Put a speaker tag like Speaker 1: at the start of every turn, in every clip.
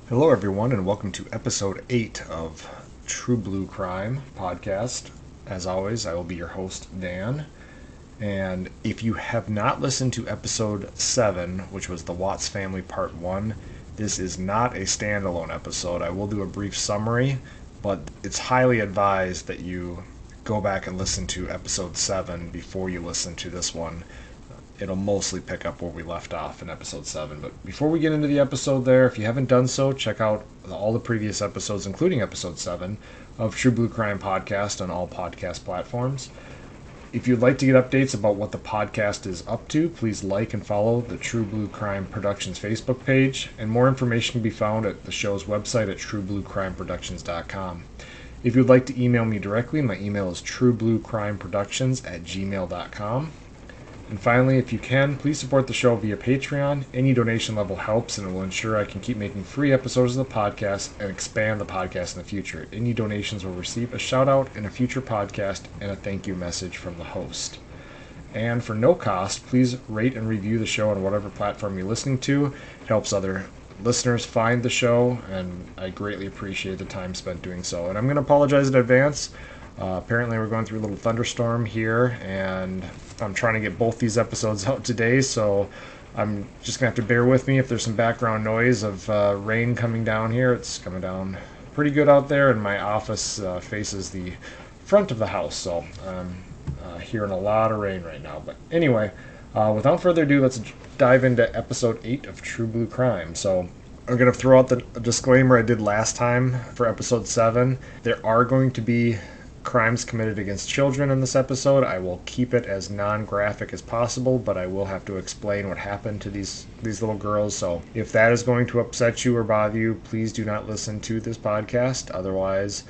Speaker 1: Hello, everyone, and welcome to episode 8 of True Blue Crime podcast. As always, I will be your host, Dan. And if you have not listened to episode 7, which was the Watts Family Part 1, this is not a standalone episode. I will do a brief summary, but it's highly advised that you go back and listen to episode 7 before you listen to this one. It'll mostly pick up where we left off in episode 7. But before we get into the episode there, if you haven't done so, check out all the previous episodes, including episode 7 of True Blue Crime Podcast on all podcast platforms. If you'd like to get updates about what the podcast is up to, please like and follow the True Blue Crime Productions Facebook page, and more information can be found at the show's website at truebluecrimeproductions.com. If you'd like to email me directly, my email is truebluecrimeproductions@gmail.com. And finally, if you can, please support the show via Patreon. Any donation level helps and it will ensure I can keep making free episodes of the podcast and expand the podcast in the future. Any donations will receive a shout out in a future podcast and a thank you message from the host. And for no cost, please rate and review the show on whatever platform you're listening to. It helps other listeners find the show, and I greatly appreciate the time spent doing so. And I'm going to apologize in advance. Apparently we're going through a little thunderstorm here, and I'm trying to get both these episodes out today, so I'm just going to have to bear with me if there's some background noise of rain coming down here. It's coming down pretty good out there, and my office faces the front of the house, so I'm hearing a lot of rain right now. But anyway, without further ado, let's dive into episode 8 of True Blue Crime. So I'm going to throw out the disclaimer I did last time for episode 7. There are going to be crimes committed against children in this episode. I will keep it as non-graphic as possible, but I will have to explain what happened to these little girls. So if that is going to upset you or bother you, please do not listen to this podcast. Otherwise,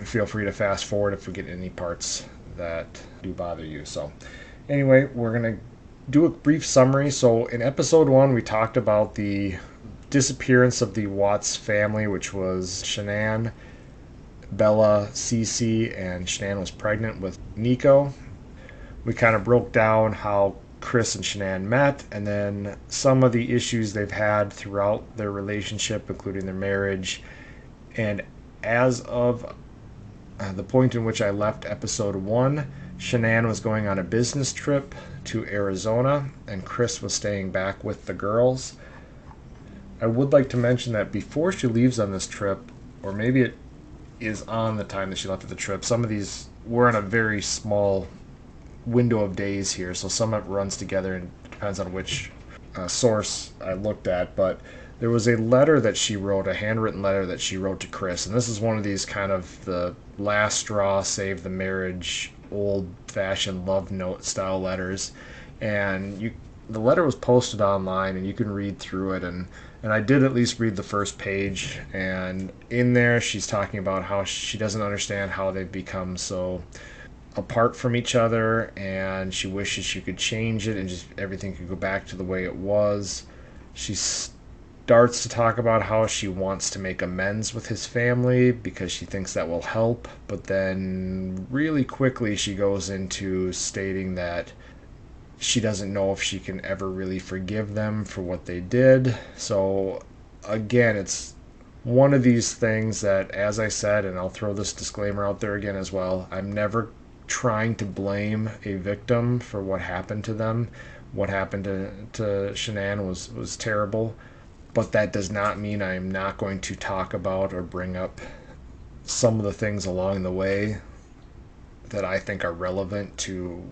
Speaker 1: feel free to fast forward if we get any parts that do bother you. So anyway, we're going to do a brief summary. So in episode 1, we talked about the disappearance of the Watts family, which was Shanann, Bella, Cece, and Shanann was pregnant with Nico. We kind of broke down how Chris and Shanann met, and then some of the issues they've had throughout their relationship, including their marriage. And as of the point in which I left episode 1, Shanann was going on a business trip to Arizona, and Chris was staying back with the girls. I would like to mention that before she leaves on this trip, or maybe it is on the time that she left at the trip, some of these were in a very small window of days here, so some of it runs together and depends on which source I looked at. But there was a letter that she wrote, a handwritten letter that she wrote to Chris, and this is one of these kind of the last straw save the marriage, old-fashioned love note style letters. And the letter was posted online, and you can read through it, and I did at least read the first page, and in there she's talking about how she doesn't understand how they've become so apart from each other, and she wishes she could change it and just everything could go back to the way it was. She starts to talk about how she wants to make amends with his family because she thinks that will help, but then really quickly she goes into stating that she doesn't know if she can ever really forgive them for what they did. So again, it's one of these things that, as I said, and I'll throw this disclaimer out there again as well, I'm never trying to blame a victim for what happened to them. What happened to Shanann was terrible, but that does not mean I'm not going to talk about or bring up some of the things along the way that I think are relevant to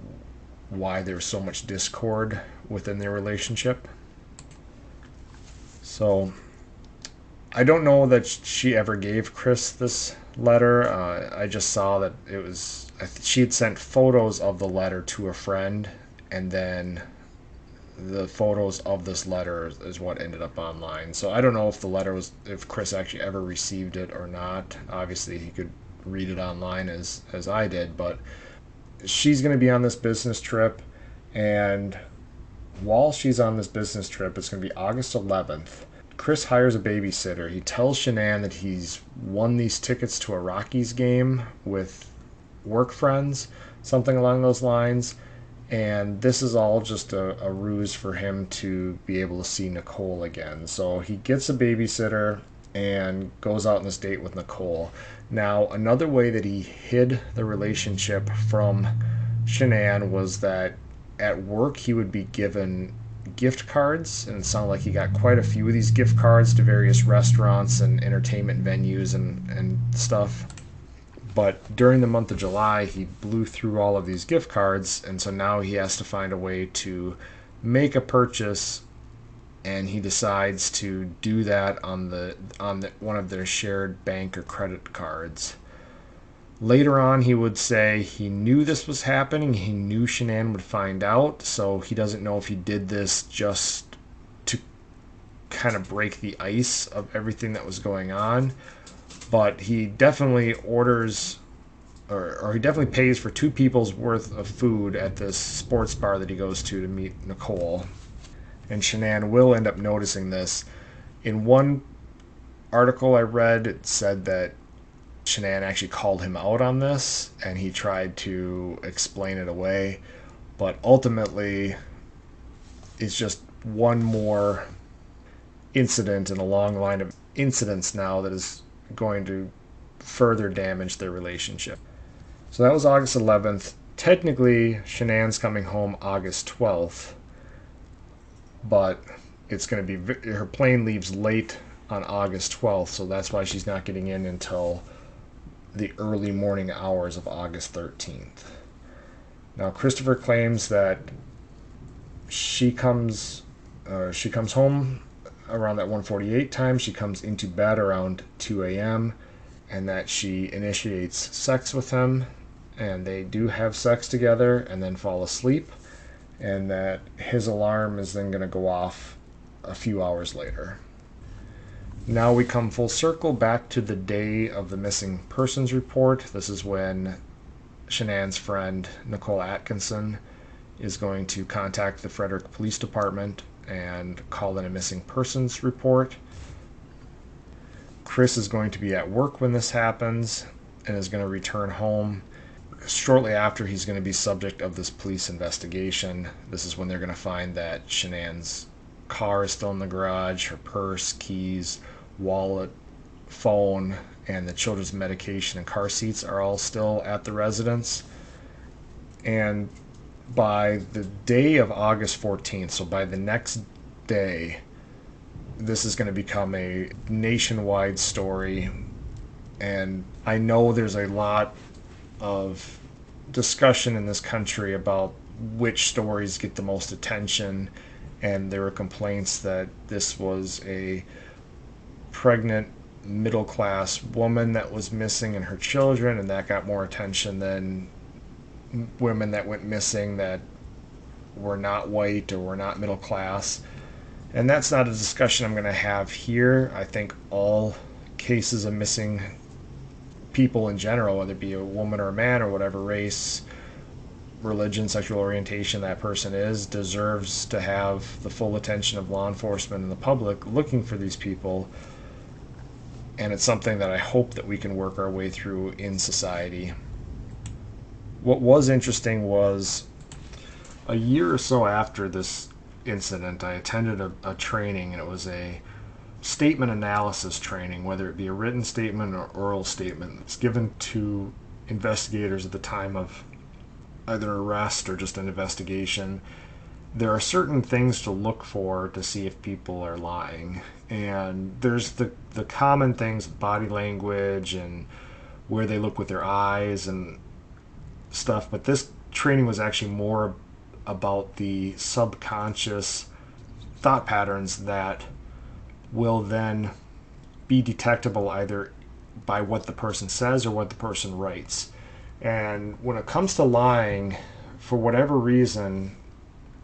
Speaker 1: why there's so much discord within their relationship. So I don't know that she ever gave Chris this letter. I just saw that it was, she had sent photos of the letter to a friend, and then the photos of this letter is what ended up online. So I don't know if the letter was, if Chris actually ever received it or not. Obviously he could read it online as I did, but she's going to be on this business trip, and while she's on this business trip, it's going to be August 11th. Chris hires a babysitter. He tells Shanann that he's won these tickets to a Rockies game with work friends, something along those lines, and this is all just a ruse for him to be able to see Nicole again. So he gets a babysitter, and goes out on this date with Nicole. Now, another way that he hid the relationship from Shanann was that at work he would be given gift cards, and it sounded like he got quite a few of these gift cards to various restaurants and entertainment venues and stuff. But during the month of July, he blew through all of these gift cards, and so now he has to find a way to make a purchase, and he decides to do that on the one of their shared bank or credit cards. Later on, he would say he knew this was happening. He knew Shanann would find out, so he doesn't know if he did this just to kind of break the ice of everything that was going on. But he definitely orders, or he definitely pays for 2 people's worth of food at this sports bar that he goes to meet Nicole. And Shanann will end up noticing this. In one article I read, it said that Shanann actually called him out on this, and he tried to explain it away. But ultimately, it's just one more incident in a long line of incidents now that is going to further damage their relationship. So that was August 11th. Technically, Shanann's coming home August 12th, but it's going to be, her plane leaves late on August 12th, so that's why she's not getting in until the early morning hours of August 13th. Now, Christopher claims that she comes home around that 1:48 time. She comes into bed around 2 a.m. and that she initiates sex with him, and they do have sex together and then fall asleep, and that his alarm is then going to go off a few hours later. Now we come full circle back to the day of the missing persons report. This is when Shanann's friend, Nicole Atkinson, is going to contact the Frederick Police Department and call in a missing persons report. Chris is going to be at work when this happens and is going to return home. Shortly after, he's going to be subject of this police investigation. This is when they're going to find that Shanann's car is still in the garage, her purse, keys, wallet, phone, and the children's medication and car seats are all still at the residence. And by the day of August 14th, so by the next day, this is going to become a nationwide story. And I know there's a lot of discussion in this country about which stories get the most attention, and there were complaints that this was a pregnant middle-class woman that was missing and her children, and that got more attention than women that went missing that were not white or were not middle class. And that's not a discussion I'm going to have here. I think all cases of missing people in general, whether it be a woman or a man or whatever race, religion, sexual orientation that person is, deserves to have the full attention of law enforcement and the public looking for these people. And it's something that I hope that we can work our way through in society. What was interesting was a year or so after this incident, I attended a training, and it was a statement analysis training, whether it be a written statement or oral statement. It's given to investigators at the time of either arrest or just an investigation. There are certain things to look for to see if people are lying. And there's the common things, body language and where they look with their eyes and stuff. But this training was actually more about the subconscious thought patterns that will then be detectable either by what the person says or what the person writes. And when it comes to lying, for whatever reason,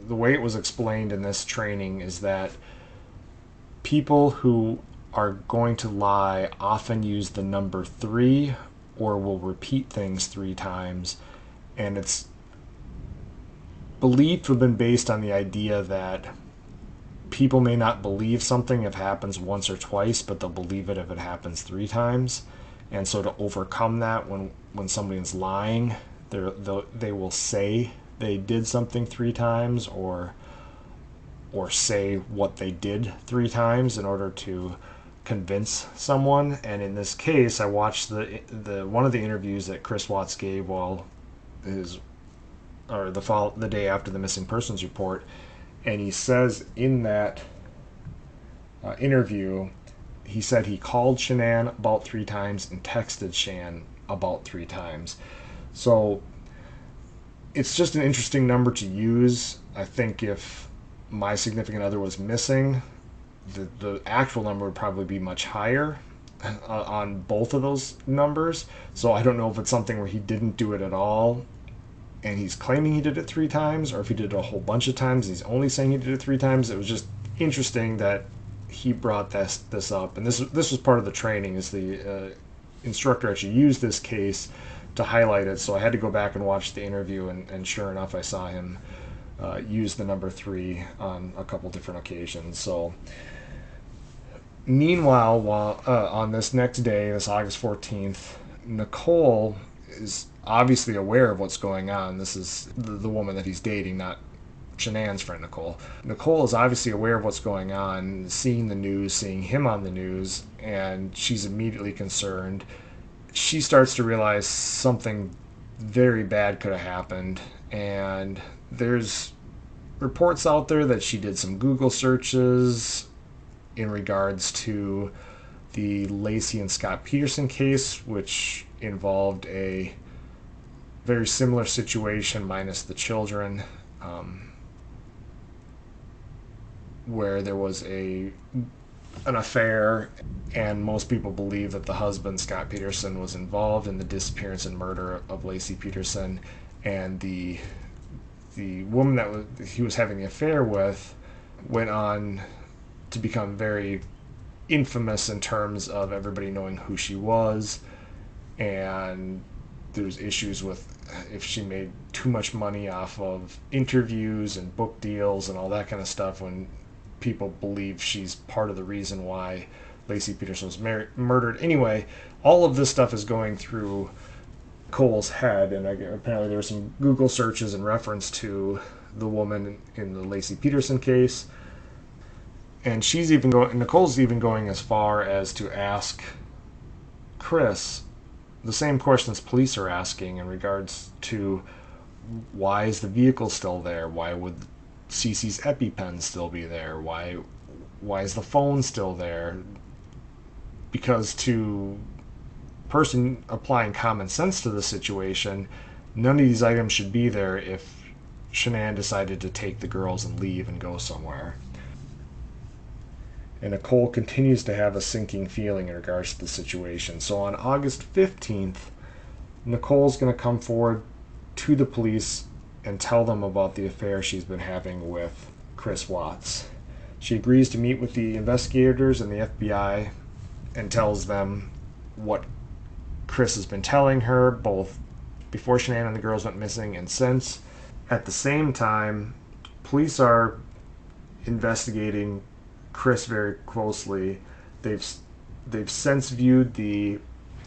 Speaker 1: the way it was explained in this training is that people who are going to lie often use the number 3 or will repeat things 3 times. And it's believed to have been based on the idea that people may not believe something if it happens once or twice, but they'll believe it if it happens 3 times. And so to overcome that, when somebody's lying, they will say they did something 3 times or say what they did 3 times in order to convince someone. And in this case, I watched the one of the interviews that Chris Watts gave while his or the day after the missing persons report, and he says in that interview, he said he called Shanann about 3 times and texted Shan about 3 times. So it's just an interesting number to use. I think if my significant other was missing, the actual number would probably be much higher on both of those numbers. So I don't know if it's something where he didn't do it at all and he's claiming he did it 3 times, or if he did it a whole bunch of times and he's only saying he did it 3 times. It was just interesting that he brought this up, and this was part of the training. Is the instructor actually used this case to highlight it? So I had to go back and watch the interview, and sure enough, I saw him use the number 3 on a couple different occasions. So meanwhile, while on this next day, this August 14th, Nicole is obviously aware of what's going on. This is the woman that he's dating, not Shanann's friend Nicole. Nicole is obviously aware of what's going on, seeing the news, seeing him on the news, and she's immediately concerned. She starts to realize something very bad could have happened, and there's reports out there that she did some Google searches in regards to the Laci and Scott Peterson case, which involved a very similar situation minus the children, where there was an affair, and most people believe that the husband, Scott Peterson, was involved in the disappearance and murder of Laci Peterson, and the woman that he was having the affair with went on to become very infamous in terms of everybody knowing who she was, and there's issues with if she made too much money off of interviews and book deals and all that kind of stuff, when people believe she's part of the reason why Laci Peterson was murdered. Anyway, all of this stuff is going through Cole's head, and apparently there were some Google searches in reference to the woman in the Laci Peterson case. And Nicole's even going as far as to ask Chris the same questions police are asking in regards to why is the vehicle still there? Why would Cece's EpiPen still be there? Why is the phone still there? Because to a person applying common sense to the situation, none of these items should be there if Shanann decided to take the girls and leave and go somewhere. And Nicole continues to have a sinking feeling in regards to the situation. So on August 15th, Nicole's going to come forward to the police and tell them about the affair she's been having with Chris Watts. She agrees to meet with the investigators and the FBI and tells them what Chris has been telling her, both before Shanann and the girls went missing and since. At the same time, police are investigating Chris very closely. They've since viewed the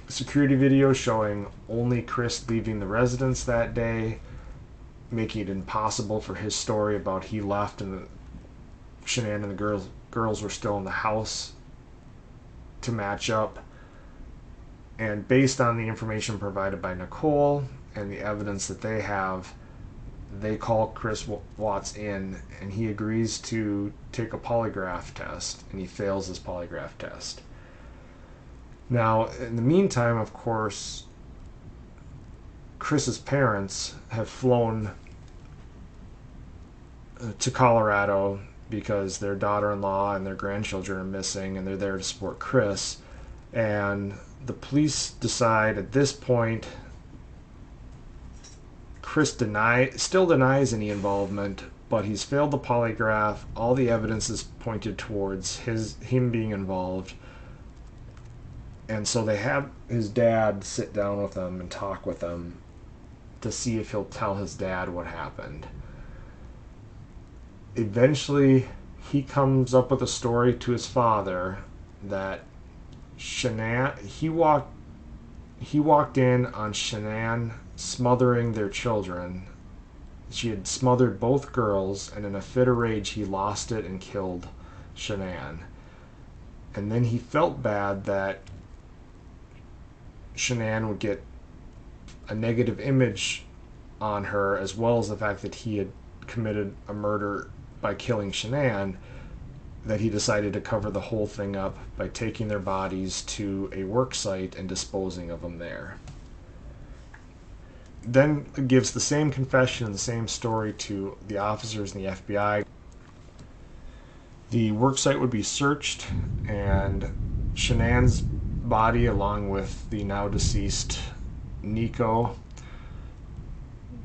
Speaker 1: security video showing only Chris leaving the residence that day, making it impossible for his story about he left and Shanann and the girls were still in the house to match up. And based on the information provided by Nicole and the evidence that they have, they call Chris Watts in, and he agrees to take a polygraph test, and he fails his polygraph test. Now, in the meantime, of course, Chris's parents have flown to Colorado because their daughter-in-law and their grandchildren are missing, and they're there to support Chris. And the police decide at this point Chris still denies any involvement, but he's failed the polygraph. All the evidence is pointed towards him being involved. And so they have his dad sit down with them and talk with them to see if he'll tell his dad what happened. Eventually, he comes up with a story to his father that Shanann, he walked in on Shanann smothering their children. She had smothered both girls, and in a fit of rage he lost it and killed Shanann. And then he felt bad that Shanann would get a negative image on her, as well as the fact that he had committed a murder by killing Shanann, that he decided to cover the whole thing up by taking their bodies to a work site and disposing of them there. Then gives the same confession and the same story to the officers and the FBI. The work site would be searched, and Shanann's body, along with the now deceased Nico,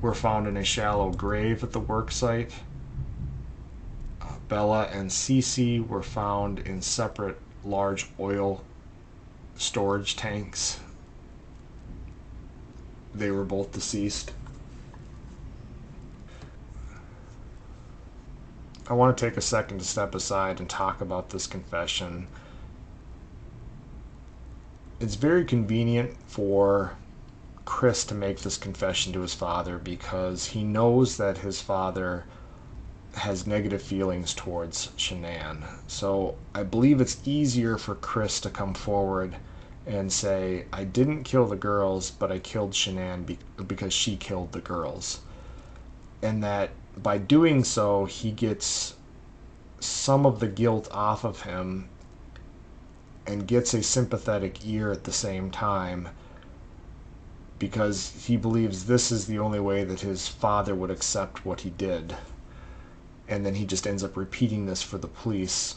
Speaker 1: were found in a shallow grave at the work site. Bella and Cece were found in separate large oil storage tanks. They were both deceased. I want to take a second to step aside and talk about this confession. It's very convenient for Chris to make this confession to his father because he knows that his father has negative feelings towards Shanann. So I believe it's easier for Chris to come forward and say, I didn't kill the girls, but I killed Shanann because she killed the girls. And that by doing so, he gets some of the guilt off of him and gets a sympathetic ear at the same time, because he believes this is the only way that his father would accept what he did. And then he just ends up repeating this for the police.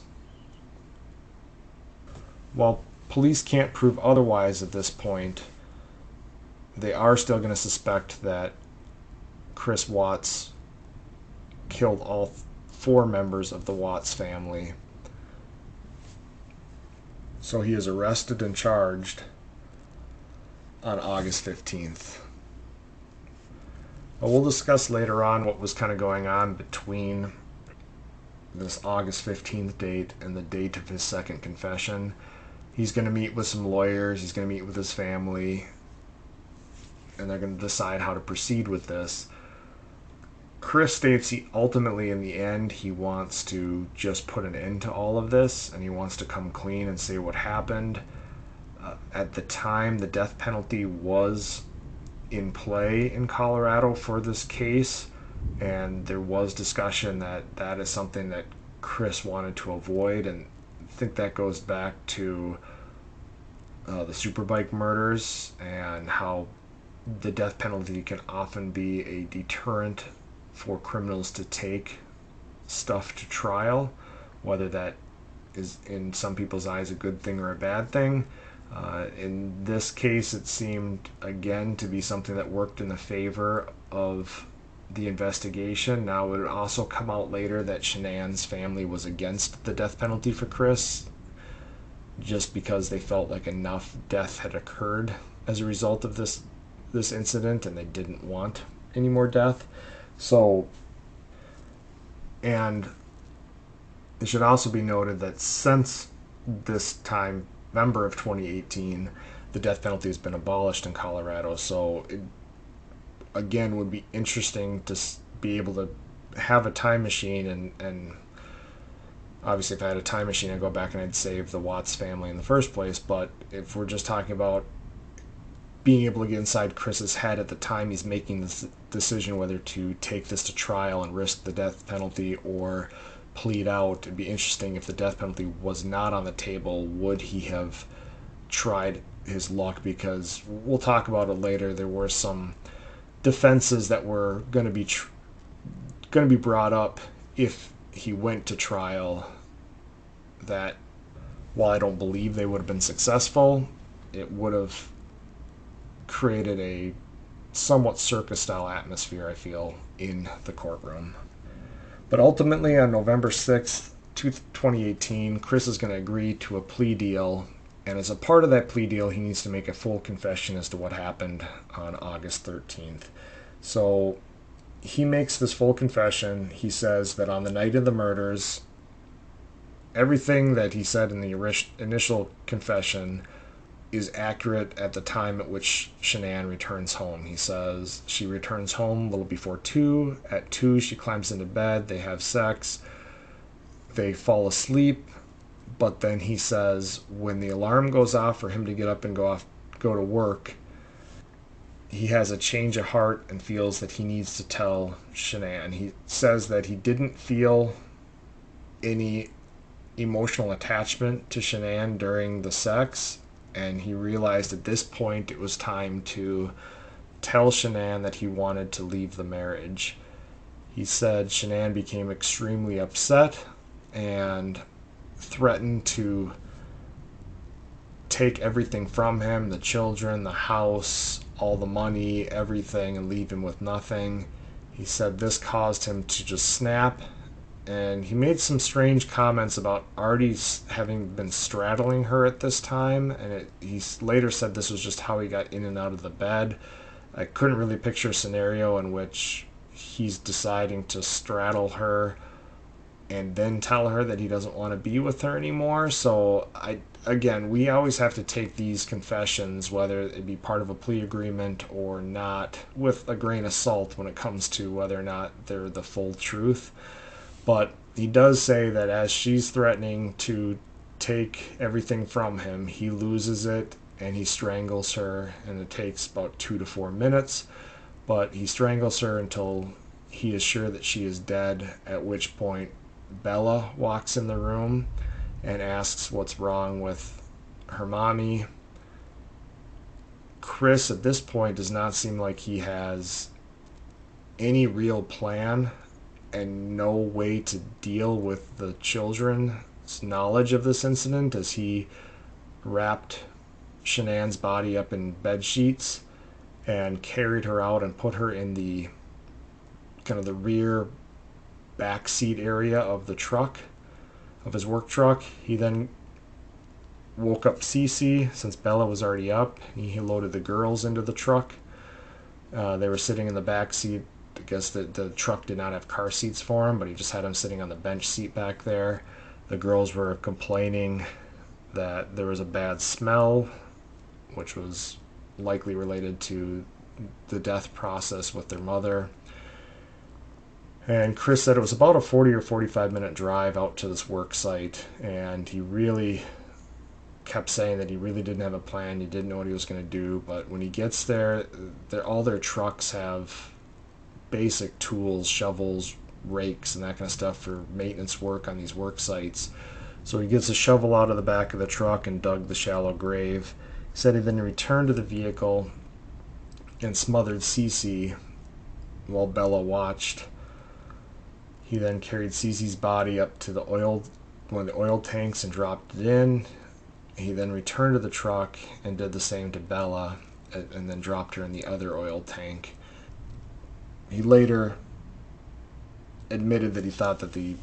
Speaker 1: While police can't prove otherwise at this point, they are still going to suspect that Chris Watts killed all 4 members of the Watts family. So he is arrested and charged on August 15th. But we'll discuss later on what was kind of going on between this August 15th date and the date of his second confession. He's going to meet with some lawyers, he's going to meet with his family, and they're going to decide how to proceed with this. Chris states he ultimately, in the end, he wants to just put an end to all of this, and he wants to come clean and say what happened. At the time, the death penalty was in play in Colorado for this case, and there was discussion that that is something that Chris wanted to avoid, and I think that goes back to the Superbike murders and how the death penalty can often be a deterrent for criminals to take stuff to trial, whether that is in some people's eyes a good thing or a bad thing. In this case, it seemed again to be something that worked in the favor of the investigation. Now, it would also come out later that Shanann's family was against the death penalty for Chris, just because they felt like enough death had occurred as a result of this incident, and they didn't want any more death. So, and it should also be noted that since this time, November of 2018, the death penalty has been abolished in Colorado. So it, again, would be interesting to be able to have a time machine, and obviously if I had a time machine, I'd go back and I'd save the Watts family in the first place. But if we're just talking about being able to get inside Chris's head at the time he's making this decision whether to take this to trial and risk the death penalty or plead out, it'd be interesting if the death penalty was not on the table, would he have tried his luck? Because we'll talk about it later, there were some defenses that were going to be brought up if he went to trial, that while I don't believe they would have been successful, it would have created a somewhat circus-style atmosphere, I feel, in the courtroom. But ultimately, on November 6th, 2018, Chris is going to agree to a plea deal, and as a part of that plea deal, he needs to make a full confession as to what happened on August 13th. So he makes this full confession. He says that on the night of the murders, everything that he said in the initial confession is accurate at the time at which Shanann returns home. He says she returns home a little before 2. At 2, she climbs into bed. They have sex. They fall asleep. But then he says when the alarm goes off for him to get up and go to work, he has a change of heart and feels that he needs to tell Shanann. He says that he didn't feel any emotional attachment to Shanann during the sex, and he realized at this point it was time to tell Shanann that he wanted to leave the marriage. He said Shanann became extremely upset and threatened to take everything from him, the children, the house, all the money, everything, and leave him with nothing. He said this caused him to just snap, and he made some strange comments about Artie having been straddling her at this time, and he later said this was just how he got in and out of the bed. I couldn't really picture a scenario in which he's deciding to straddle her and then tell her that he doesn't want to be with her anymore. So again, we always have to take these confessions, whether it be part of a plea agreement or not, with a grain of salt when it comes to whether or not they're the full truth. But he does say that as she's threatening to take everything from him, he loses it and he strangles her, and it takes about 2 to 4 minutes. But he strangles her until he is sure that she is dead, at which point Bella walks in the room and asks what's wrong with her mommy. Chris at this point does not seem like he has any real plan and no way to deal with the children's knowledge of this incident, as he wrapped Shanann's body up in bed sheets and carried her out and put her in the kind of the rear back seat area of the truck, of his work truck. He then woke up Cece, since Bella was already up. He loaded the girls into the truck. They were sitting in the back seat. I guess the truck did not have car seats for them, but he just had them sitting on the bench seat back there. The girls were complaining that there was a bad smell, which was likely related to the death process with their mother. And Chris said it was about a 40 or 45 minute drive out to this work site, and he really kept saying that he really didn't have a plan, he didn't know what he was going to do. But when he gets there, all their trucks have basic tools, shovels, rakes, and that kind of stuff for maintenance work on these work sites. So he gets a shovel out of the back of the truck and dug the shallow grave. He said he then returned to the vehicle and smothered Cece while Bella watched. He then carried Cece's body up to one of the oil tanks and dropped it in. He then returned to the truck and did the same to Bella, and then dropped her in the other oil tank. He later admitted that he thought that the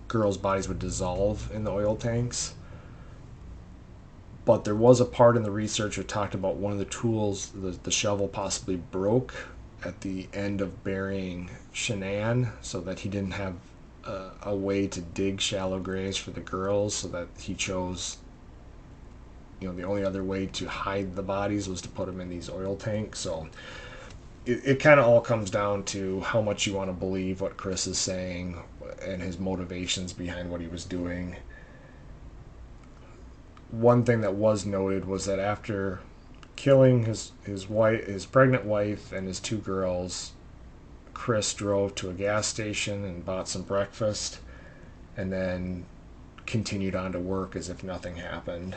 Speaker 1: girls' bodies would dissolve in the oil tanks. But there was a part in the research that talked about one of the tools, the shovel, possibly broke at the end of burying Shanann, so that he didn't have a way to dig shallow graves for the girls, so that he chose, the only other way to hide the bodies was to put them in these oil tanks. So it kind of all comes down to how much you want to believe what Chris is saying and his motivations behind what he was doing. One thing that was noted was that after killing his pregnant wife and his 2 girls, Chris drove to a gas station and bought some breakfast, and then continued on to work as if nothing happened.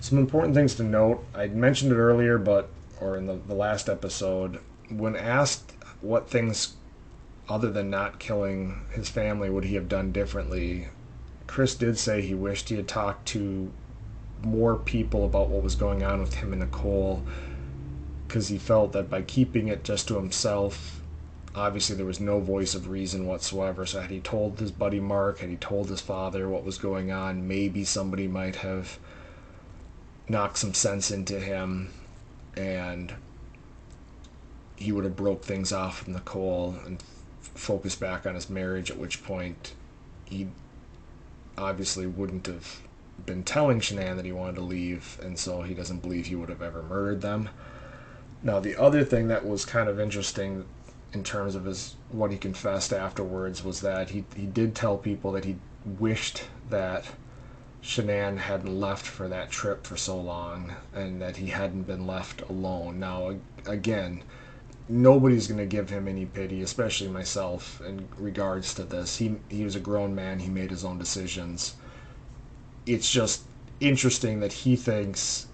Speaker 1: Some important things to note. I mentioned it earlier, or in the last episode, when asked what things other than not killing his family would he have done differently, Chris did say he wished he had talked to more people about what was going on with him and Nicole, because he felt that by keeping it just to himself, obviously there was no voice of reason whatsoever. So had he told his buddy Mark, had he told his father what was going on, maybe somebody might have knocked some sense into him, and he would have broke things off with Nicole and focused back on his marriage, at which point he obviously wouldn't have been telling Shanann that he wanted to leave, and so he doesn't believe he would have ever murdered them. Now, the other thing that was kind of interesting in terms of what he confessed afterwards was that he did tell people that he wished that Shanann hadn't left for that trip for so long and that he hadn't been left alone. Now, again, nobody's going to give him any pity, especially myself, in regards to this. He was a grown man. He made his own decisions. It's just interesting that he thinks,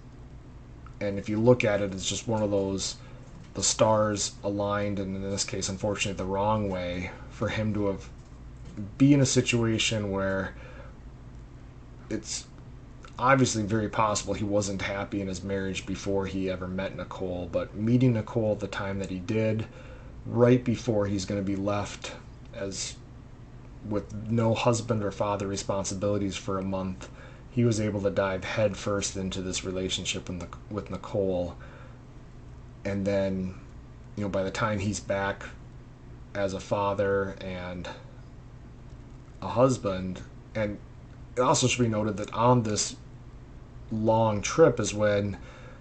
Speaker 1: and if you look at it, it's just one of those, the stars aligned, and in this case, unfortunately, the wrong way, for him to have be in a situation where it's obviously very possible he wasn't happy in his marriage before he ever met Nicole, but meeting Nicole at the time that he did, right before he's going to be left as with no husband or father responsibilities for a month, he was able to dive headfirst into this relationship with Nicole. And then, by the time he's back as a father and a husband, and it also should be noted that on this long trip is when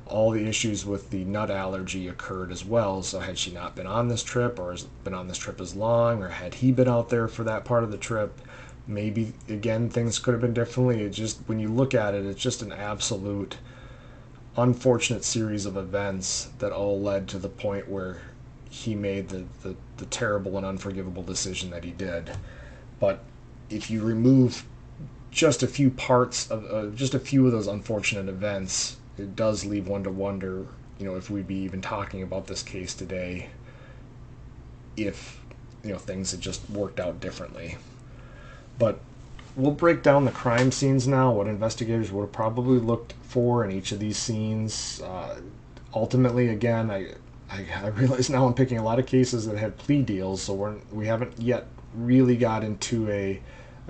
Speaker 1: all the issues with the nut allergy occurred as well. So had she not been on this trip, or has been on this trip as long, or had he been out there for that part of the trip, maybe again things could have been differently. It just, when you look at it, it's just an absolute unfortunate series of events that all led to the point where he made the terrible and unforgivable decision that he did. But if you remove just a few parts of just a few of those unfortunate events, it does leave one to wonder, if we'd be even talking about this case today if, things had just worked out differently. But we'll break down the crime scenes now, what investigators would have probably looked for in each of these scenes. Ultimately, again, I realize now I'm picking a lot of cases that had plea deals, so we haven't yet really got into a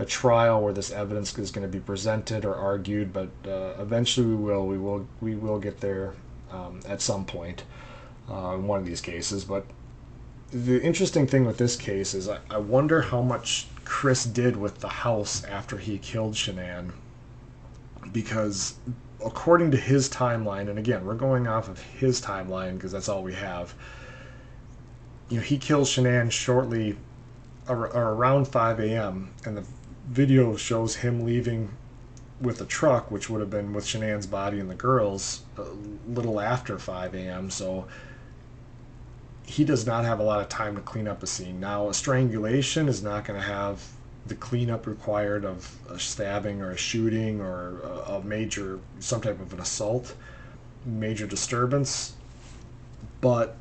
Speaker 1: trial where this evidence is going to be presented or argued, but eventually we will get there at some point in one of these cases. But the interesting thing with this case is I wonder how much Chris did with the house after he killed Shanann, because according to his timeline, and again, we're going off of his timeline because that's all we have, he kills Shanann shortly or around 5 a.m. and the video shows him leaving with a truck, which would have been with Shanann's body and the girls, a little after 5 a.m. So he does not have a lot of time to clean up a scene. Now, a strangulation is not going to have the cleanup required of a stabbing or a shooting or some type of an assault, major disturbance. But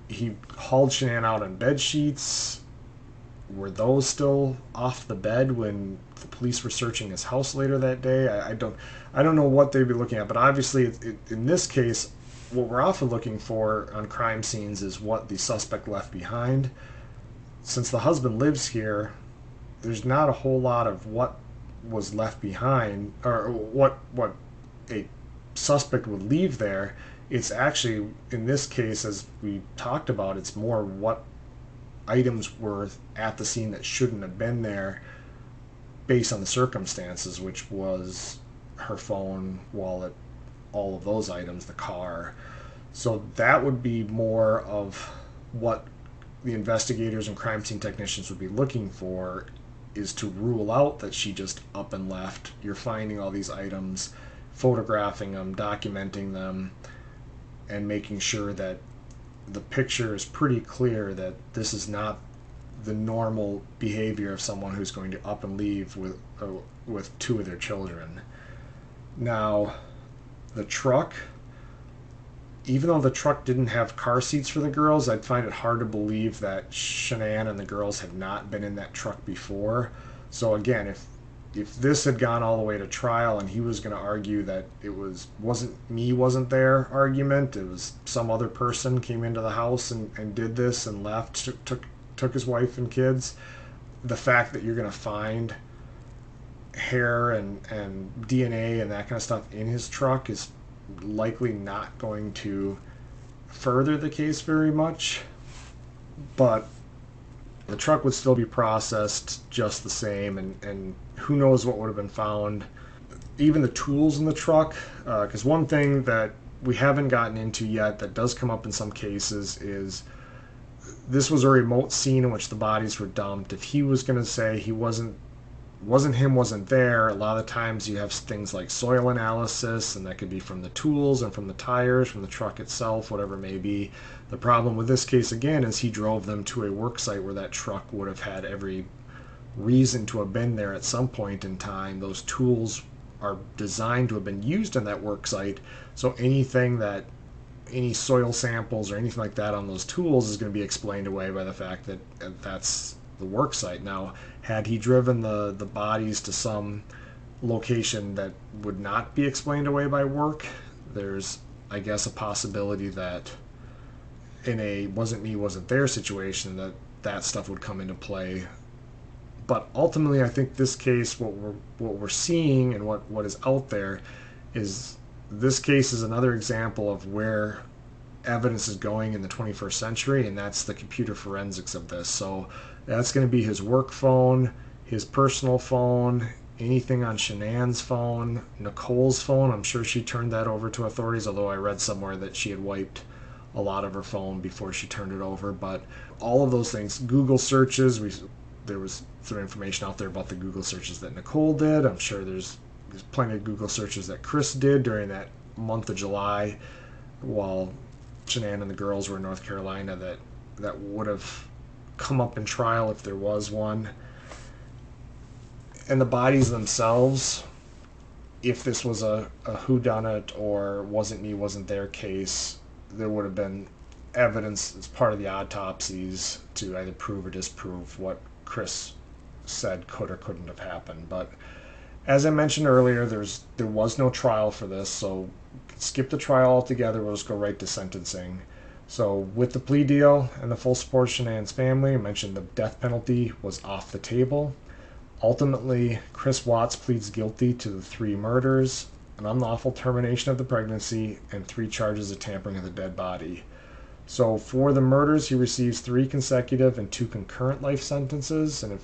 Speaker 1: he hauled Shanann out on bed sheets. Were those still off the bed when the police were searching his house later that day? I don't know what they'd be looking at, but obviously in this case, what we're often looking for on crime scenes is what the suspect left behind. Since the husband lives here, there's not a whole lot of what was left behind or what a suspect would leave there. It's actually, in this case, as we talked about, it's more what items were at the scene that shouldn't have been there based on the circumstances, which was her phone, wallet, all of those items, the car. So that would be more of what the investigators and crime scene technicians would be looking for, is to rule out that she just up and left. You're finding all these items, photographing them, documenting them, and making sure that the picture is pretty clear that this is not the normal behavior of someone who's going to up and leave with two of their children. Now, the truck, even though the truck didn't have car seats for the girls, I'd find it hard to believe that Shanann and the girls had not been in that truck before. So again, if this had gone all the way to trial and he was going to argue that it wasn't their argument, it was some other person came into the house and did this and left, took his wife and kids, the fact that you're going to find hair and DNA and that kind of stuff in his truck is likely not going to further the case very much. But the truck would still be processed just the same, and who knows what would have been found. Even the tools in the truck, because one thing that we haven't gotten into yet that does come up in some cases is this was a remote scene in which the bodies were dumped. If he was going to say he wasn't wasn't him, wasn't there. A lot of the times you have things like soil analysis, and that could be from the tools and from the tires, from the truck itself, whatever it may be. The problem with this case, again, is he drove them to a work site where that truck would have had every reason to have been there at some point in time. Those tools are designed to have been used on that work site, so any soil samples or anything like that on those tools is going to be explained away by the fact that that's the work site. Now, had he driven the bodies to some location that would not be explained away by work, there's, I guess, a possibility that in a wasn't me, wasn't there situation that stuff would come into play. But ultimately, I think this case, what we're seeing and what is out there is this case is another example of where evidence is going in the 21st century, and that's the computer forensics of this. So that's going to be his work phone, his personal phone, anything on Shanann's phone, Nicole's phone. I'm sure she turned that over to authorities, although I read somewhere that she had wiped a lot of her phone before she turned it over. But all of those things, Google searches, there was some information out there about the Google searches that Nicole did. I'm sure there's plenty of Google searches that Chris did during that month of July while Shanann and the girls were in North Carolina that would have come up in trial if there was one. And the bodies themselves, if this was a whodunit or wasn't me, wasn't there case, there would have been evidence as part of the autopsies to either prove or disprove what Chris said could or couldn't have happened. But as I mentioned earlier, there was no trial for this, so skip the trial altogether. We'll just go right to sentencing. So with the plea deal and the full support of Shanann's family, I mentioned the death penalty was off the table. Ultimately, Chris Watts pleads guilty to the 3 murders, an unlawful termination of the pregnancy, and 3 charges of tampering of the dead body. So for the murders, he receives 3 consecutive and 2 concurrent life sentences. And if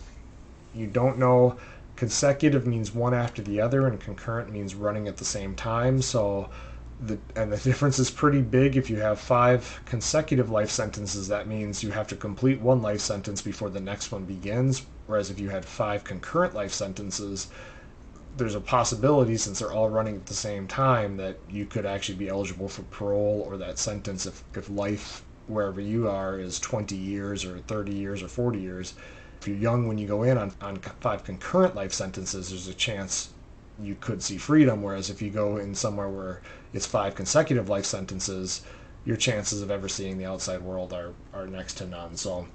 Speaker 1: you don't know, consecutive means one after the other, and concurrent means running at the same time. So the difference is pretty big. If you have 5 consecutive life sentences, that means you have to complete 1 life sentence before the next one begins. Whereas if you had 5 concurrent life sentences, there's a possibility, since they're all running at the same time, that you could actually be eligible for parole, or that sentence, if life wherever you are is 20 years or 30 years or 40 years. If you're young when you go in on 5 concurrent life sentences, there's a chance you could see freedom. Whereas if you go in somewhere where it's 5 consecutive life sentences, your chances of ever seeing the outside world are next to none. So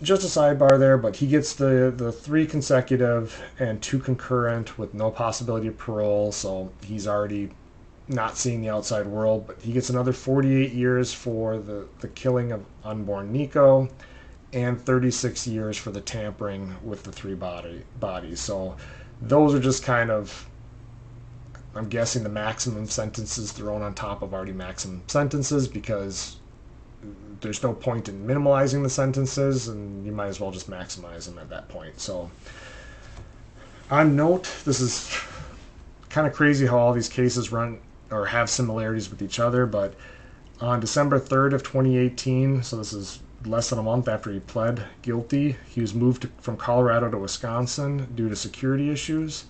Speaker 1: just a sidebar there, but he gets the 3 consecutive and 2 concurrent with no possibility of parole, so he's already not seeing the outside world. But he gets another 48 years for the killing of unborn Nico, and 36 years for the tampering with the 3 bodies. So those are just kind of, I'm guessing, the maximum sentences thrown on top of already maximum sentences, because there's no point in minimalizing the sentences, and you might as well just maximize them at that point. So on note, this is kind of crazy how all these cases run or have similarities with each other, but on December 3rd of 2018, so this is less than a month after he pled guilty, he was moved from Colorado to Wisconsin due to security issues.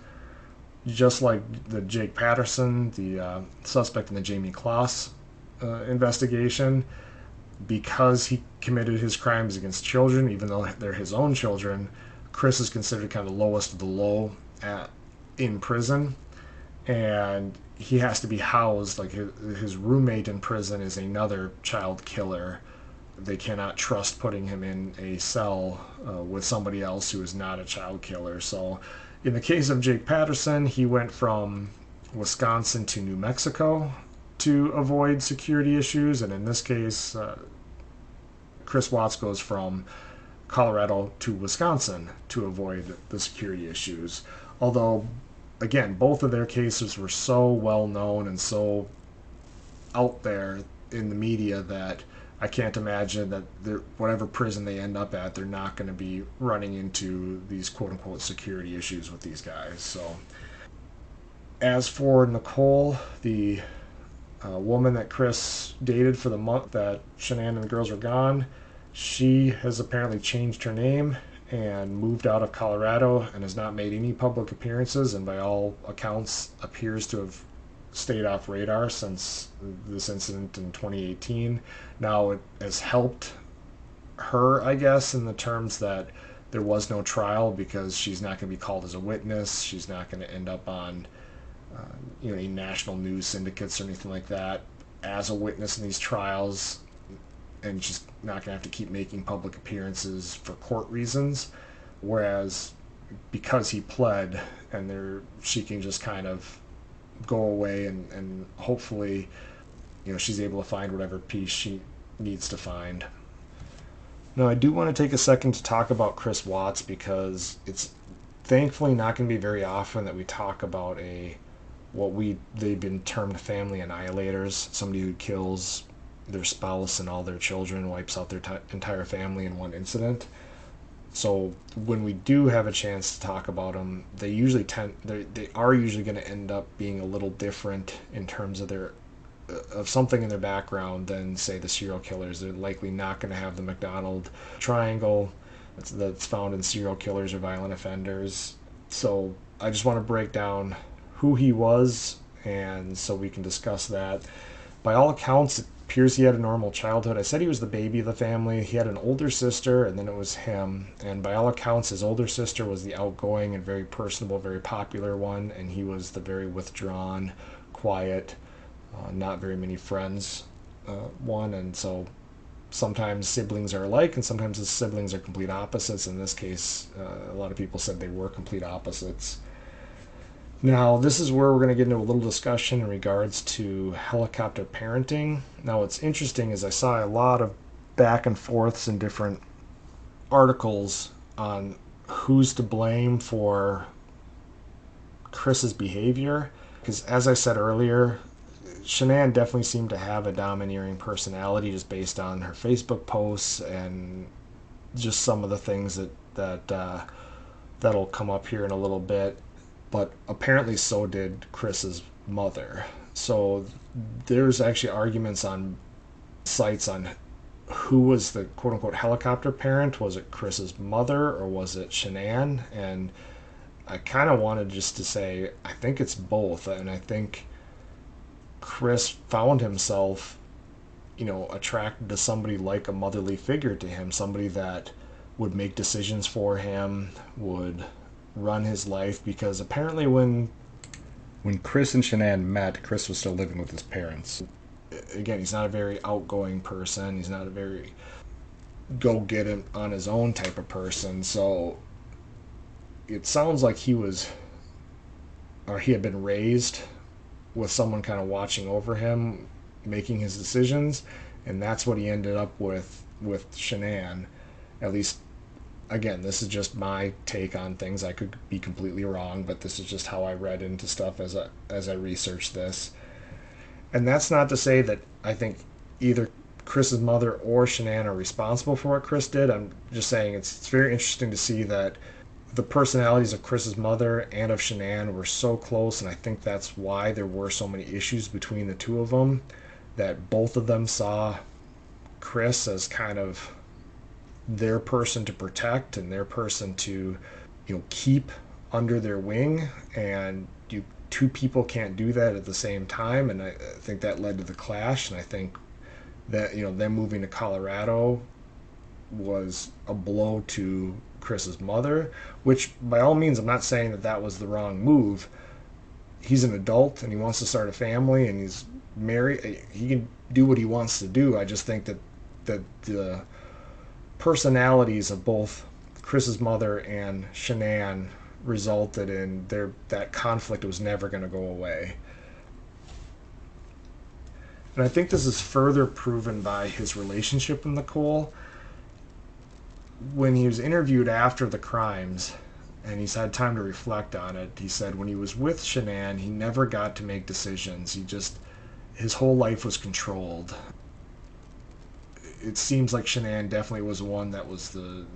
Speaker 1: Just like the Jake Patterson, the suspect in the Jamie Kloss investigation, because he committed his crimes against children, even though they're his own children, Chris is considered kind of the lowest of the low in prison, and he has to be housed. Like his roommate in prison is another child killer. They cannot trust putting him in a cell with somebody else who is not a child killer. So in the case of Jake Patterson, he went from Wisconsin to New Mexico to avoid security issues, and in this case, Chris Watts goes from Colorado to Wisconsin to avoid the security issues. Although, again, both of their cases were so well known and so out there in the media that I can't imagine that whatever prison they end up at, they're not going to be running into these quote-unquote security issues with these guys. So, as for Nicole, the woman that Chris dated for the month that Shanann and the girls were gone, she has apparently changed her name and moved out of Colorado and has not made any public appearances, and by all accounts appears to have stayed off radar since this incident in 2018. Now, it has helped her, I guess, in the terms that there was no trial because she's not going to be called as a witness. She's not going to end up on any national news syndicates or anything like that as a witness in these trials, and she's not going to have to keep making public appearances for court reasons. Whereas because he pled, and she can just kind of go away and hopefully, she's able to find whatever peace she needs to find. Now, I do want to take a second to talk about Chris Watts because it's thankfully not going to be very often that we talk about they've been termed family annihilators, somebody who kills their spouse and all their children, wipes out their entire family in one incident. So when we do have a chance to talk about them, they are usually going to end up being a little different in terms of of something in their background than, say, the serial killers. They're likely not going to have the McDonald triangle that's found in serial killers or violent offenders. So I just want to break down who he was, and so we can discuss that. By all accounts, it appears he had a normal childhood. I said he was the baby of the family. He had an older sister, and then it was him. And by all accounts, his older sister was the outgoing and very personable, very popular one, and he was the very withdrawn, quiet, not very many friends one. And so sometimes siblings are alike, and sometimes the siblings are complete opposites. In this case, a lot of people said they were complete opposites. Now, this is where we're going to get into a little discussion in regards to helicopter parenting. Now, what's interesting is I saw a lot of back and forths in different articles on who's to blame for Chris's behavior. Because as I said earlier, Shanann definitely seemed to have a domineering personality just based on her Facebook posts and just some of the things that'll come up here in a little bit. But apparently so did Chris's mother. So there's actually arguments on sites on who was the quote-unquote helicopter parent. Was it Chris's mother or was it Shanann? And I kind of wanted just to say I think it's both. And I think Chris found himself, attracted to somebody like a motherly figure to him, somebody that would make decisions for him, would run his life, because apparently when Chris and Shanann met, Chris was still living with his parents. Again, he's not a very outgoing person. He's not a very go get it on his own type of person. So it sounds like he had been raised with someone kind of watching over him, making his decisions, and that's what he ended up with Shanann. At least, again, this is just my take on things. I could be completely wrong, but this is just how I read into stuff as I researched this. And that's not to say that I think either Chris's mother or Shanann are responsible for what Chris did. I'm just saying it's very interesting to see that the personalities of Chris's mother and of Shanann were so close, and I think that's why there were so many issues between the two of them, that both of them saw Chris as kind of their person to protect and their person to keep under their wing, and two people can't do that at the same time. And I think that led to the clash, and I think that them moving to Colorado was a blow to Chris's mother, which by all means I'm not saying that was the wrong move. He's an adult and he wants to start a family and he's married. He can do what he wants to do. I just think that the personalities of both Chris's mother and Shanann resulted in that conflict was never going to go away. And I think this is further proven by his relationship with Nicole. When he was interviewed after the crimes, and he's had time to reflect on it, he said when he was with Shanann, he never got to make decisions. His whole life was controlled. It seems like Shanann definitely was one that was the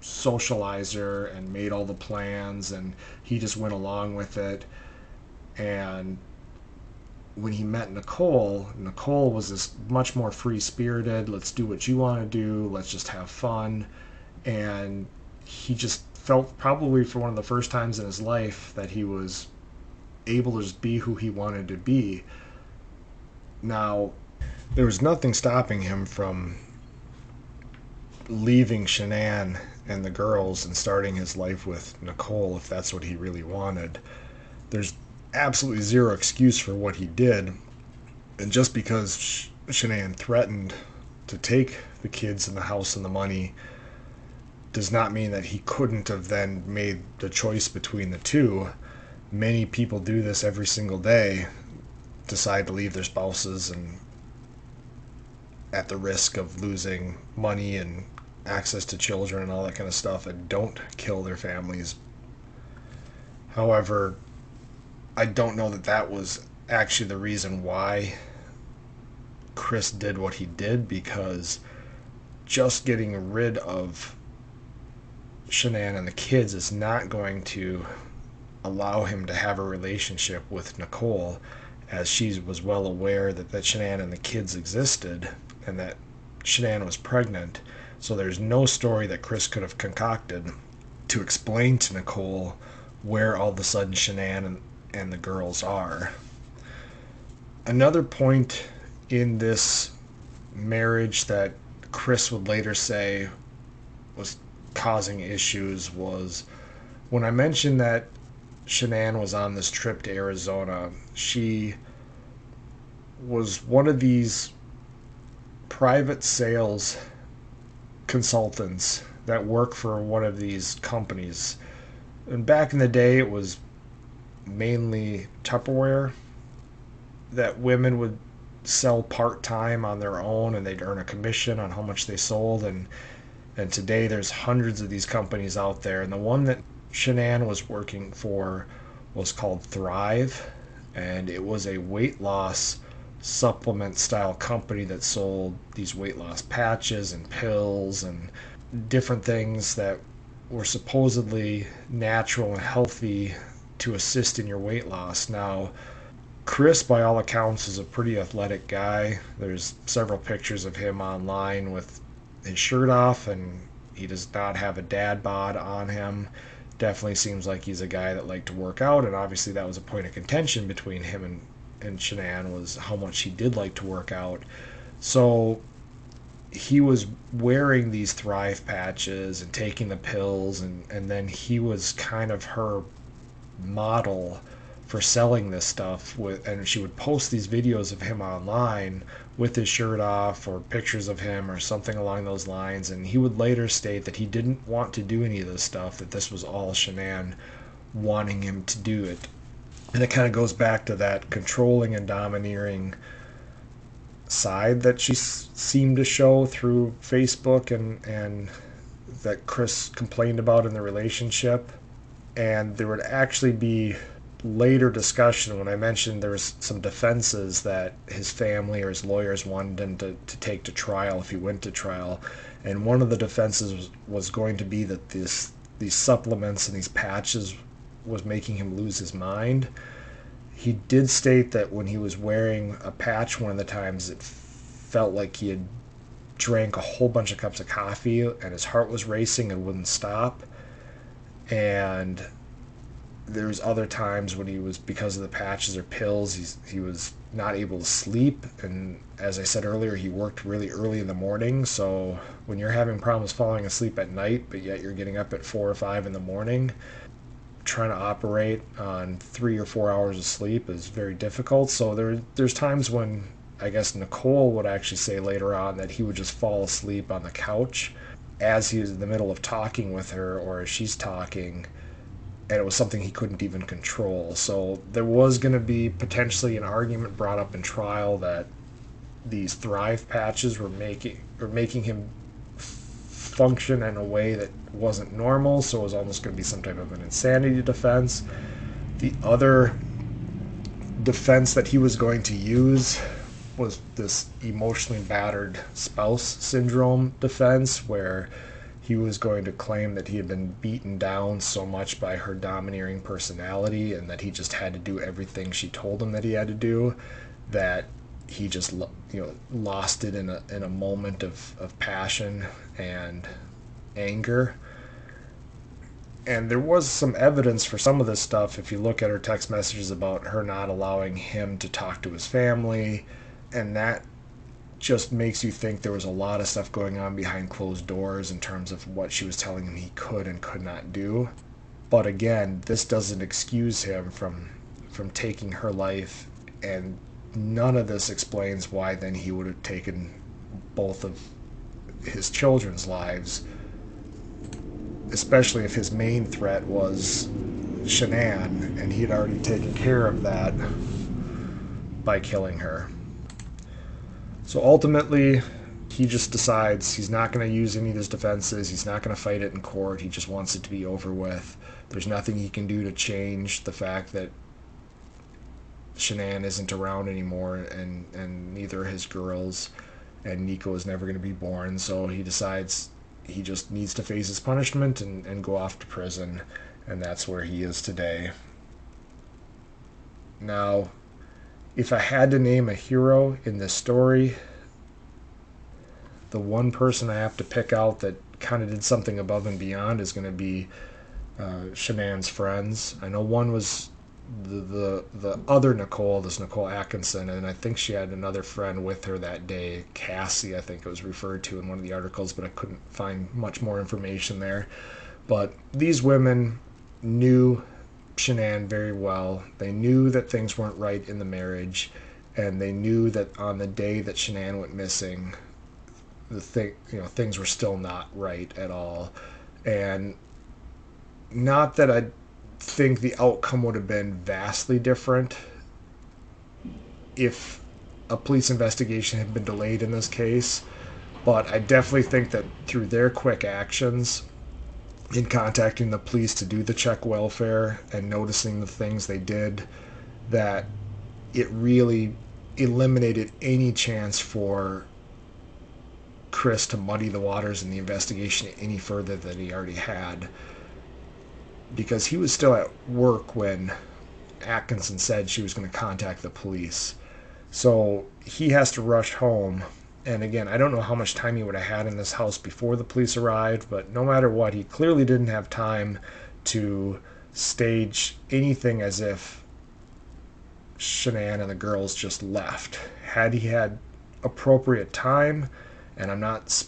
Speaker 1: socializer and made all the plans, and he just went along with it. And when he met Nicole was this much more free-spirited, let's do what you want to do, let's just have fun. And he just felt probably for one of the first times in his life that he was able to just be who he wanted to be. Now, there was nothing stopping him from leaving Shanann and the girls and starting his life with Nicole if that's what he really wanted. There's absolutely zero excuse for what he did. And just because Shanann threatened to take the kids and the house and the money does not mean that he couldn't have then made the choice between the two. Many people do this every single day, decide to leave their spouses and at the risk of losing money and access to children and all that kind of stuff, and don't kill their families. However, I don't know that that was actually the reason why Chris did what he did, because just getting rid of Shanann and the kids is not going to allow him to have a relationship with Nicole, as she was well aware that Shanann and the kids existed and that Shanann was pregnant. So there's no story that Chris could have concocted to explain to Nicole where all of a sudden Shanann and the girls are. Another point in this marriage that Chris would later say was causing issues was when I mentioned that Shanann was on this trip to Arizona. She was one of these private sales consultants that work for one of these companies. And back in the day, it was mainly Tupperware that women would sell part-time on their own, and they'd earn a commission on how much they sold. And today there's hundreds of these companies out there, and the one that Shanann was working for was called Thrive, and it was a weight loss supplement style company that sold these weight loss patches and pills and different things that were supposedly natural and healthy to assist in your weight loss. Now, Chris, by all accounts, is a pretty athletic guy. There's several pictures of him online with his shirt off, and he does not have a dad bod on him. Definitely seems like he's a guy that liked to work out, and obviously that was a point of contention between him and Shanann, was how much he did like to work out. So he was wearing these Thrive patches and taking the pills, and then he was kind of her model for selling this stuff with, and she would post these videos of him online with his shirt off or pictures of him or something along those lines. And he would later state that he didn't want to do any of this stuff, that this was all Shanann wanting him to do it. And it kind of goes back to that controlling and domineering side that she seemed to show through Facebook, and that Chris complained about in the relationship. And there would actually be later discussion when I mentioned there was some defenses that his family or his lawyers wanted him to take to trial if he went to trial. And one of the defenses was going to be that these supplements and these patches was making him lose his mind. He did state that when he was wearing a patch one of the times, it felt like he had drank a whole bunch of cups of coffee and his heart was racing and wouldn't stop. And there's other times when he was, because of the patches or pills, he was not able to sleep. And as I said earlier, he worked really early in the morning. So when you're having problems falling asleep at night, but yet you're getting up at 4 or 5 in the morning, trying to operate on 3 or 4 hours of sleep is very difficult. So there's times when I guess Nicole would actually say later on that he would just fall asleep on the couch as he was in the middle of talking with her or as she's talking, and it was something he couldn't even control. So there was going to be potentially an argument brought up in trial that these Thrive patches were making him function in a way that wasn't normal, so it was almost going to be some type of an insanity defense. The other defense that he was going to use was this emotionally battered spouse syndrome defense, where he was going to claim that he had been beaten down so much by her domineering personality and that he just had to do everything she told him that he had to do, that he just lost it in a moment of passion and anger. And there was some evidence for some of this stuff if you look at her text messages about her not allowing him to talk to his family, and that just makes you think there was a lot of stuff going on behind closed doors in terms of what she was telling him he could and could not do. But again, this doesn't excuse him from taking her life, and none of this explains why then he would have taken both of his children's lives, especially if his main threat was Shanann, and he'd already taken care of that by killing her. So ultimately, he just decides he's not going to use any of his defenses. He's not going to fight it in court. He just wants it to be over with. There's nothing he can do to change the fact that Shanann isn't around anymore, and neither are his girls, and Nico is never going to be born. So he decides he just needs to face his punishment and go off to prison, and that's where he is today. Now, if I had to name a hero in this story, the one person I have to pick out that kind of did something above and beyond is going to be Shanann's friends. I know one was the other Nicole, this Nicole Atkinson, and I think she had another friend with her that day, Cassie, I think it was referred to in one of the articles, but I couldn't find much more information there. But these women knew Shanann very well. They knew that things weren't right in the marriage, and they knew that on the day that Shanann went missing, things were still not right at all. And not that I think the outcome would have been vastly different if a police investigation had been delayed in this case, but I definitely think that through their quick actions in contacting the police to do the check welfare and noticing the things they did, that it really eliminated any chance for Chris to muddy the waters in the investigation any further than he already had, because he was still at work when Atkinson said she was going to contact the police. So he has to rush home. And again, I don't know how much time he would have had in this house before the police arrived, but no matter what, he clearly didn't have time to stage anything as if Shanann and the girls just left. Had he had appropriate time, and I'm not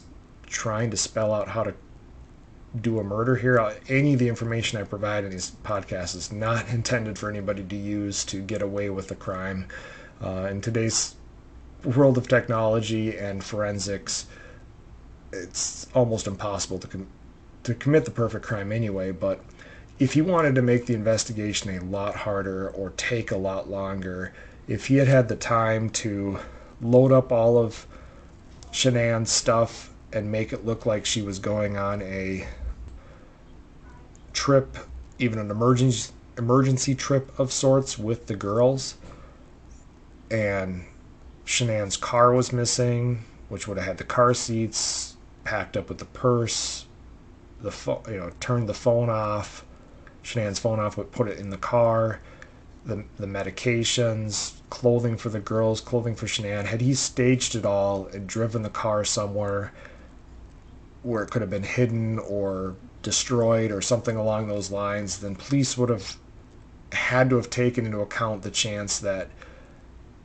Speaker 1: trying to spell out how to do a murder here. Any of the information I provide in these podcasts is not intended for anybody to use to get away with a crime. In today's world of technology and forensics, it's almost impossible to commit the perfect crime anyway. But if he wanted to make the investigation a lot harder or take a lot longer, if he had had the time to load up all of Shanann's stuff and make it look like she was going on a trip, even an emergency trip of sorts with the girls, and Shanann's car was missing, which would have had the car seats packed up with the purse, the turned the phone off, Shanann's phone off, would put it in the car, the medications, clothing for the girls, clothing for Shanann. Had he staged it all and driven the car somewhere where it could have been hidden or destroyed or something along those lines, then police would have had to have taken into account the chance that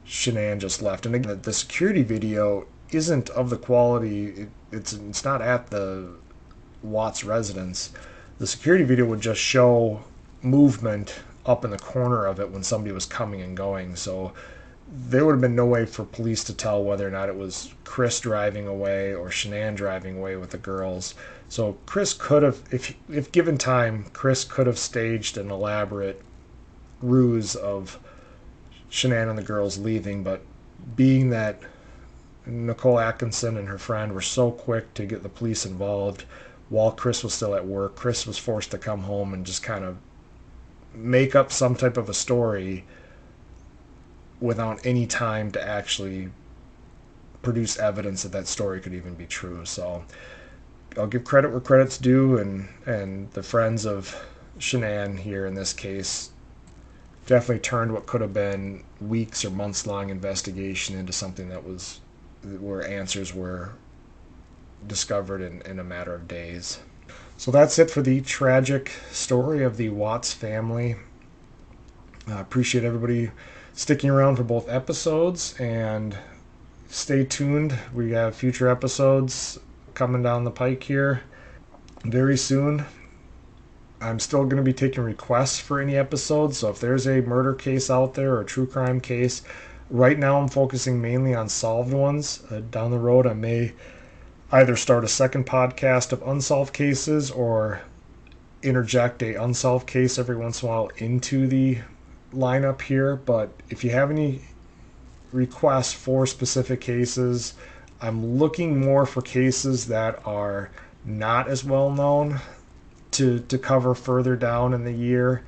Speaker 1: Shanann just left. And again, the security video isn't of the quality, it's not at the Watts residence. The security video would just show movement up in the corner of it when somebody was coming and going. So there would have been no way for police to tell whether or not it was Chris driving away or Shanann driving away with the girls. So Chris could have, if given time, Chris could have staged an elaborate ruse of Shanann and the girls leaving, but being that Nicole Atkinson and her friend were so quick to get the police involved while Chris was still at work, Chris was forced to come home and just kind of make up some type of a story without any time to actually produce evidence that that story could even be true. So I'll give credit where credit's due, and the friends of Shanann here in this case definitely turned what could have been weeks or months long investigation into something that was where answers were discovered in a matter of days. So that's it for the tragic story of the Watts family. I appreciate everybody sticking around for both episodes, and stay tuned. We have future episodes coming down the pike here very soon. I'm still going to be taking requests for any episodes, so if there's a murder case out there or a true crime case, right now I'm focusing mainly on solved ones. Down the road, I may either start a second podcast of unsolved cases or interject a unsolved case every once in a while into the lineup here. But if you have any requests for specific cases, I'm looking more for cases that are not as well known to cover further down in the year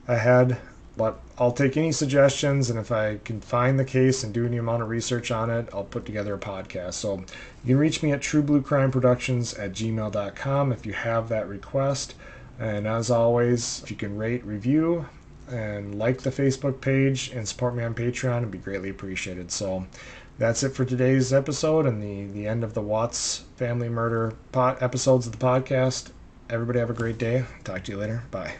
Speaker 1: ahead. But I'll take any suggestions, and if I can find the case and do any amount of research on it, I'll put together a podcast. So you can reach me at truebluecrimeproductions@gmail.com if you have that request. And as always, if you can rate, review, and like the Facebook page and support me on Patreon, it'd be greatly appreciated. So that's it for today's episode and the end of the Watts family murder episodes of the podcast. Everybody have a great day. Talk to you later. Bye.